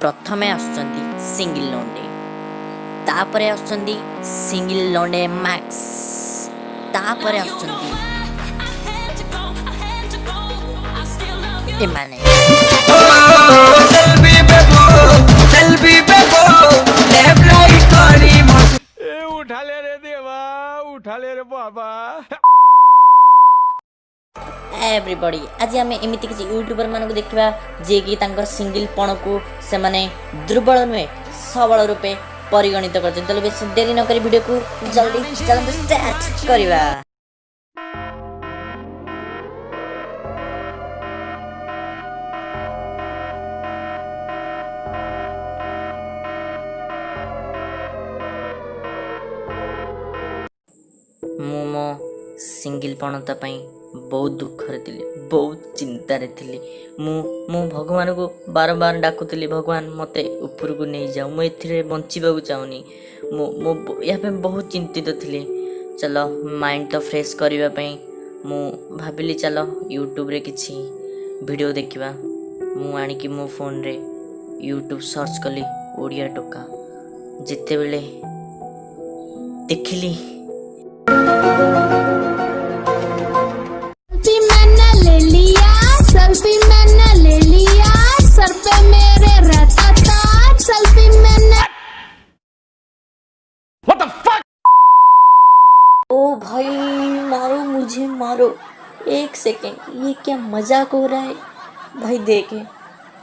प्रथमे आसुचंदी सिंगल लॉन्डे तापरे आसुचंदी single लॉन्डे max तापरे आसुचंदी एमाने उठा ले रे देवा उठा ले रे बाबा। एवरीबॉडी आज आम एमती किसी यूट्यूबर मानक देखा जे कि तांकर सिंगल पण को से माने दुर्बल नुहे सबल रूपे परिगणित कर बेस देरी नक वीडियो को जल्दी चलते स्टार्ट करवा। मु मो सिंगल पणता बहुत दुखरे थी बहुत चिंतार थी मु भगवान को बार बार डाकुली भगवान मते ऊपर को नहीं जाऊ मुझे बंचा चाहूनी मु या बहुत चिंतित थी। चलो माइंड तो फ्रेश करने मु भाविली चलो यूट्यूब रे किसी वीडियो देखा मु आणिकी मो फोन रे यूट्यूब सर्च कली ओडिया टोका जिते बेले देखिली सेल्फी मैंने ले लिया सर पे मेरे रहता था सेल्फी मैंने। What the fuck? ओ भाई मारो मुझे मारो एक सेकेंड ये क्या मजाक हो रहा है भाई। देखे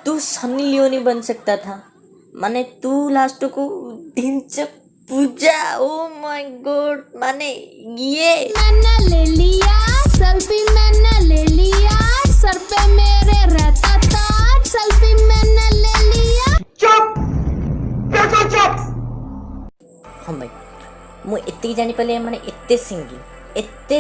तू सनी लियोनी बन सकता था माने तू लास्ट को ढिंचक पूजा। ओ माय गॉड माने ये मैंने ले लिया सेल्फी मैंने ले लिया सर पे मेरे रहता था सेल्फी मैंने ले लिया। चुप बिल्कुल चुप। हाँ भाई मु एति जानी पले माने एते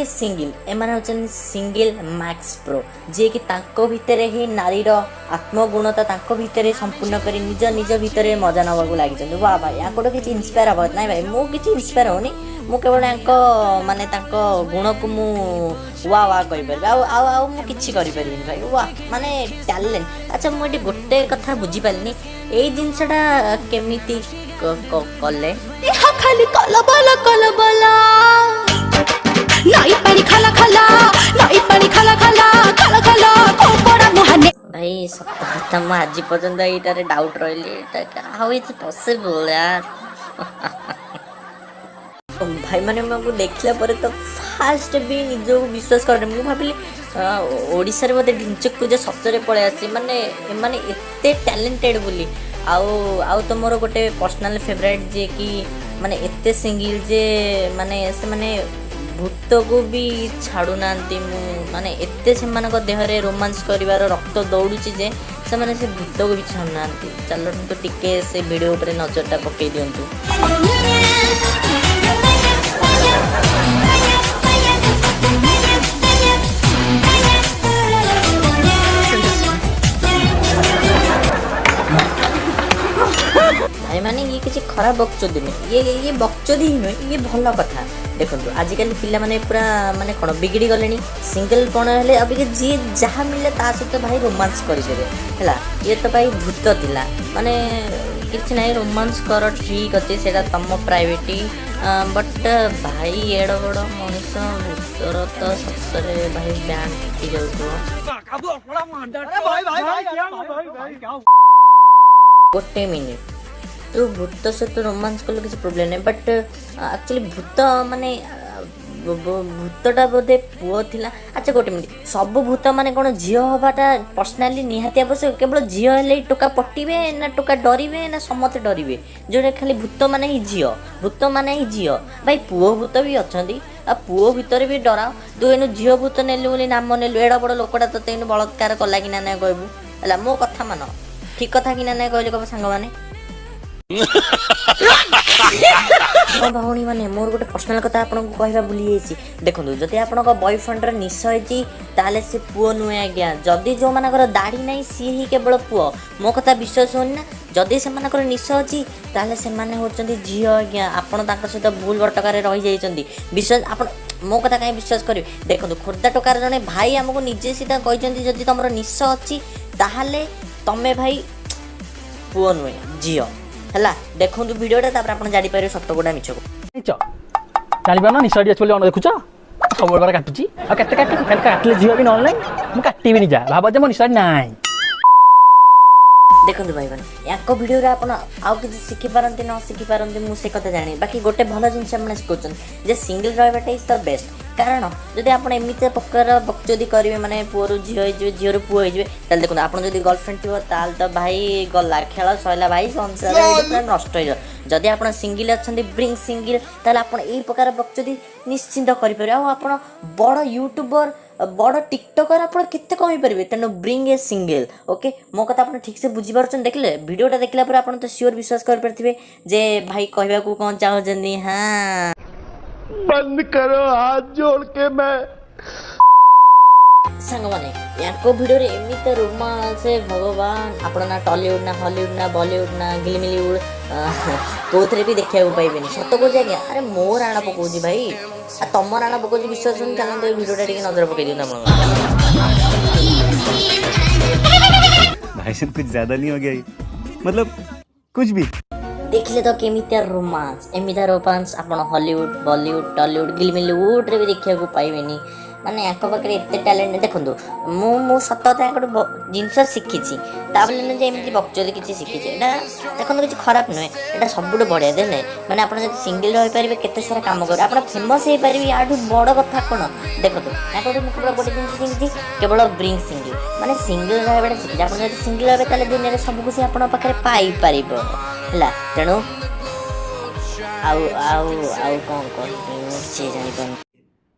सिंगल एमाने होचन सिंगल मैक्स प्रो जे कि तांको भितरे ही नारीर आत्मगुणता तांको भितरे संपूर्ण करी निज निज भितरे मजा नबाकू लागि वाह भाई याको किसी इन्स्पायर हबा ना भाई मु किसी इन्स्पायर होनी मु केवल यांको माने तांको गुण को मु वाह वाह कहि परबे आ मु किछि करि परिबिनी भाई वाह माने टैलेंट। अच्छा मु एटी गोटे कथा बुझी पालिनी एई जिंसटा केमिति कले खाली कलबला नाई पानी खाला खाला नाई पानी खाला खाला खाला खाला कोपड़ा मुहाने। भाई सप्ताह मैं आज पर्यंत ये डाउट रही हाउ इज पॉसिबल यार। भाई मैंने मैं देखला पर तो फास्ट भी निज को विश्वास कर मुझे भाविली ओडिशा रे मते ढिंचक पूजा सप्तरे पळे आसी माने माने एते टैलेंटेड बोली आउ तो मोर गोटे पर्सनल फेवरेट जे कि माने एते सिंगल जे माने से माने भूत को भी छाड़ू ना माने एते से देह रे रोमांस करिवार रक्त दौड़ुची जे से माने से भूत को भी छाड़ू ना। चलो तो टिके से वीडियो ऊपर नजरटा पकई दियंतु। भाई माने ये किसी खराब बकचोदी नहीं ये बकचोदी ही नुहे ये भल कथा। देखो आजिकल पिला माने पूरा माने कौन बिगड़ी गले सिंगल पण हेले अभी जी जहाँ मिले ता सहित भाई रोमांस करदेवे है ये तो भाई भूत थिला माने किसी ना रोमांस कर ठीक अच्छे से तुम प्राइवेटी बट भाई एड़ बड़ मनीष भूतर तो सतरे भाई ब्यान टूटी जाऊ गोटे मिनिट तो भूत सहित रोमांस कल किसी प्रोब्लेम नहीं बट एक्चुअली भूत माने भूतटा बोधे पुओ थिला। अच्छा गोटे मिनिट सब भूत माने कौन झील हवाटा पर्सनाली निहाती आवश्यक केवल झील हेले टोका पट्टिबे ना टोका डरिबे ना समस्ते डरिबे जोटा खाली भूत माने ही झील भूत माने ही झील भाई पुओ भूत भी अच्छी आ पुओ भितर भी डराओ तू एनु झील भूत नेलु बोली नाम नेलु एड़ा बड़ लोकटा तते एनु बलात्कार कला कि ना ना कहबू है मो कथा मान ठीक कथा कि ना ना कहले कब सांग माने भाई मैंने मोर गोटे पर्सनाल कथा आपको कहवा भूली देखो जदि आप बॉयफ्रेंड निश होते से पुओ नुहे आज्ञा जदि जो मानकर दाढ़ी ना सी ही केवल पुओ मो कथा विश्वास होनी ना जदि से निश अच्छी से होती झील आज्ञा आपड़ सहित भूल भटकार रही जाइए विश्वास आप मो कथा कहीं विश्वास करेंगे। देखो खोर्धा टोकार जड़े भाई आमको निजे सीधा कहते जदि तुम निश अच्छी ताहले तमें भाई पुओ नुहे झील है देखो भिडियोटा तापर आप जापर सत गोटा मिछ को जापर निशा बोली अन देखुच सब बेल काटुची काटिले झील भी ना मुझे काटबी जा भाव जे मो निशा ना देखो भाई मैंने या भिडियो आप शिखिपारती न शिखिपारती मुझे कथा जानी बाकी गोटे भल जिन शिखुन जे सिंगल रहा इज द बेस्ट कारण जदि आप एमती प्रकार बकचोदी करेंगे माने पुअर झील हो झील पुओ हो देखो आप गर्लफ्रेंड थी तो भाई गला खेल सरला भाई संसार नष्ट हो जदि आप सिंगल अच्छा ब्रिंग सिंगल ताल आप प्रकार बकचोदी निश्चिंत करेंगे आप बड़ यूट्यूबर बड़ टिकटकर आप केते कमी पारे तेणु ब्रिंग ए सिंगल ओके मो कथा आप ठीक से बुझीपार देखले वीडियोटा देखला पर आप तो श्योर विश्वास कर पारे जे भाई कहवा को कौन चाहते हाँ बंद करो हाथ जोड़ के मैं सांग मैंने या भिडियो एमती रोमांस भगवान आप ना टॉलीवुड ना हॉलीवुड ना बॉलीवुड ना गिलमिलीवुड कौन भी देखा पाइबे सत कौच आज्ञा अरे मो राणा पकाउची भाई तुम राणा पकाउची विश्वास चलते भिडियोटा टी नजर पकई दिखाँ भाई साहब कुछ ज्यादा नहीं हो गया ये? मतलब कुछ भी देखिले तो केमितिया रोमांस एमितिया रोमांस आप हॉलीवुड बॉलीवुड टॉलीवुड गिलमिलीवुड रे भी देखा पाइबेनी माने या पाखे एत टैलेंट देखो मु सत जिनस शिखी एमती बकचोदी किसी शिखी देखो किसी खराब नुहे यहाँ सब बढ़िया देने मैंने आप सिंगल रही पारे केते सारा कम कर आप फेमस हो पारे या बड़ कथा कौन देखो या केवल गोटे जिन शिखी केवल ब्रिंग सिंगल माने सिंगल रहा शिखी आप सिंगल रहे दुनिया सब कुछ आप पाइपर है तेणु कौन किसी जानी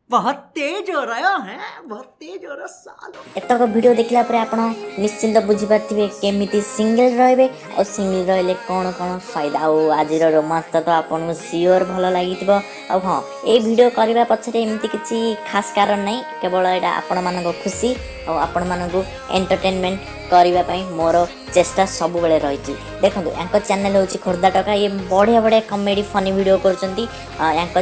बहुत तेज हो रहा है बहुत तेज हो रहा सालो एतक वीडियो देखला पर आप निश्चिंत बुझीपारे केमिति सिंगल रहे और सिंगल रहिले कौन कौन फायदा आज रोमांस तो आपको सियोर भल लगी हाँ ये वीडियो करने पछरे एमती किसी खास कारण नहीं केवल यहाँ आपण मान खुशी और आपण मानक एंटरटेनमेंट करने मोर चेष्टा सब बेले रही देखो या चैनल हूँ खोर्धा टका ये बढ़िया बढ़िया कमेडी फनी वीडियो कर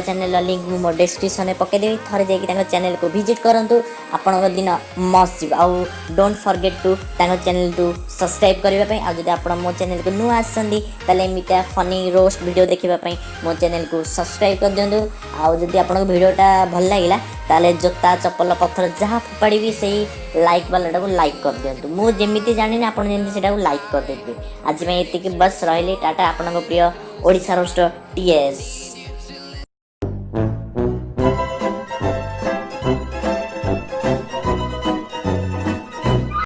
चैनल लिंक मो डिस्क्रिप्शन में पकईदेवी थरे जाकि चैनल को विजिट करूँ आपण दिन मस्त जीव आउ don't forget to channel to subscribe करने आदि आप मो चैनल को नुआ आमती फनी रोस्ट वीडियो देखापी मो चैनल को सब्सक्राइब कर दिंतु आदि आप भिडटा भल लगे ताले जोता चप्पल पत्थर जहाँ फोपाड़ी से लाइक वाला लाइक कर दिंतु मुझे जानी आप लाइक कर देते आज मैं ये बस रही टाटा आपण प्रिय ओडिशा रोस्ट टीएस।